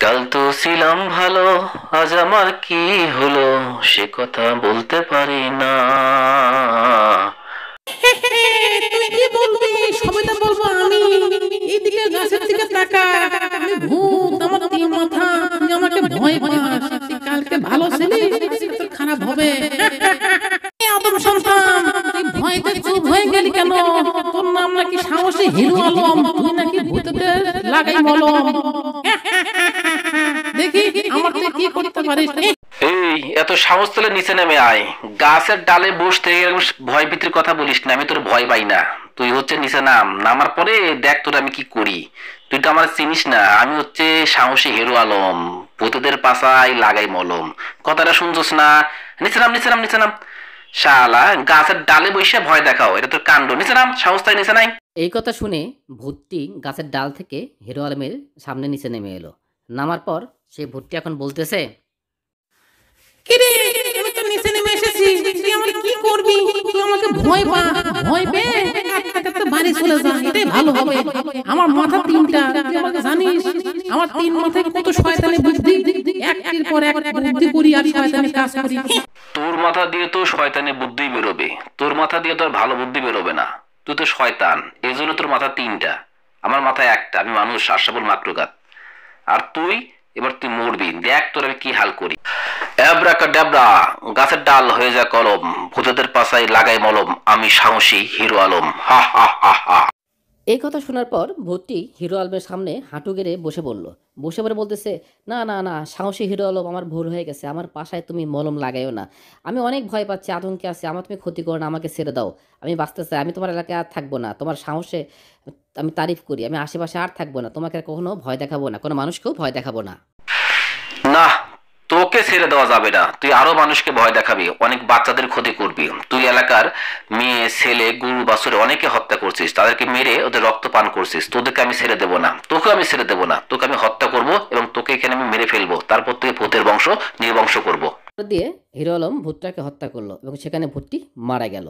কাল তো ছিলাম ভালো, আজ আমার কি হলো সে কথা বলতে পারি না। তুই কি বলবি? সবে তো বলবো আমি। এইদিকে গাছের দিকে তাকা। আমি ভূত, আমার তিন মাথা। তুই আমাকে ভয় পাস। তুই কালকে ভালো ছিলি, তোর খারাপ হবে। এই আদম সন্তান, তুই ভয়তে চুপ হয়ে গেলি কেন? তোর নাম নাকি সাহসী হিরো আলম, তুই নাকি ভূতেদের লাগাই মলম। দেখি আমার তুই কি করতে পারিস। এই এত সাহস তুলে নিচে নেমে আয়। গাছের ডালে বসতে ভয় ভীতির কথা বলিস না, আমি তোর ভয় পাই না। তুই হচ্ছে নিচে নাম, নামার পরে দেখ তোর আমি কি করি। তুই তো আমার চিনিস না, আমি হচ্ছে সাহসী হিরো আলম, ভূতেদের পাছায় লাগাই মলম। কথাটা শুনছস না? নিচে নাম, নিচে নাম, নিচে নাম। শালা গাছের ডালে বসে ভয় দেখাও, এটা তোর কাণ্ড। নিচে নাম, সাহস তাই নিচে নাই। এই কথা শুনে ভূতটি গাছের ডাল থেকে হিরো আলমের সামনে নিচে নেমে এলো। নামার পর সেই ভূতটি এখন বলতেছে, কিরে, আমি তো নিচে নেমে এসেছি, তুই আমাকে কি করবি? তুই আমাকে ভয় পা, ভয় পেয়ে কাঁদতে কাঁদতে বাড়ি চলে যা, এটাই ভালো হবে। আমার মাথা তিনটা, তুই আমাকে জানিস, আমার তিন মাথায় কত শয়তানি বুদ্ধি, একটির পর এক বুদ্ধি করি আর শয়তানি কাজ করি। তোর মাথা দিয়ে তো শয়তানি বুদ্ধি বেরোবে, তোর মাথা দিয়ে তো আর ভালো বুদ্ধি বেরোবে না। তুই তো শয়তান, এই জন্য তোর মাথা তিনটা, আমার মাথায় একটা। আমি মানুষ, আশরাফুল মাকলুকাত। আর তুই এবার তুই মরবি, দেখ তোর আমি কি হাল করি। অ্যাব্রাকাডাব্রা, গাছের ডাল হয়ে যা কলম, ভূতেদের পাছায় লাগাই মলম, আমি সাহসী হিরো আলম। হা হা হা হা। এই কথা শোনার পর ভূতটি হিরো আলমের সামনে হাঁটু গেড়ে বসে পড়ল। বসে পড়ে বলতেছে, না না না, সাহসী হিরো আলম, আমার ভুল হয়ে গেছে, আমার পাশায় তুমি মলম লাগাইও না। আমি অনেক ভয় পাচ্ছি, আতঙ্কে আছি, আমার তুমি ক্ষতি করো না, আমাকে ছেড়ে দাও। আমি বাঁচতে চাই, আমি তোমার এলাকায় আর থাকবো না। তোমার সাহসে আমি তারিফ করি, আমি আশেপাশে আর থাকবো না, তোমাকে আর কখনো ভয় দেখাবো না, কোনো মানুষকেও ভয় দেখাবো না। না, তোকে ছেড়ে দেওয়া যাবে না। তুই আরো মানুষকে ভয় দেখাবি, অনেক বাচ্চাদের ক্ষতি করবি। তুই এলাকার মেয়ে ছেলে গরু বাছুরে অনেকে হত্যা করছিস, তাদেরকে মেরে ওদের রক্ত পান করছিস। তোদেরকে আমি ছেড়ে দেবো না, তোকে আমি ছেড়ে দেবো না। তোকে আমি হত্যা করব এবং তোকে এখানে আমি মেরে ফেলবো, তারপর থেকে ভূতের বংশ নির্বংশ করব। দিয়ে হিরো আলম ভূতটাকে হত্যা করলো এবং সেখানে ভূতটি মারা গেল।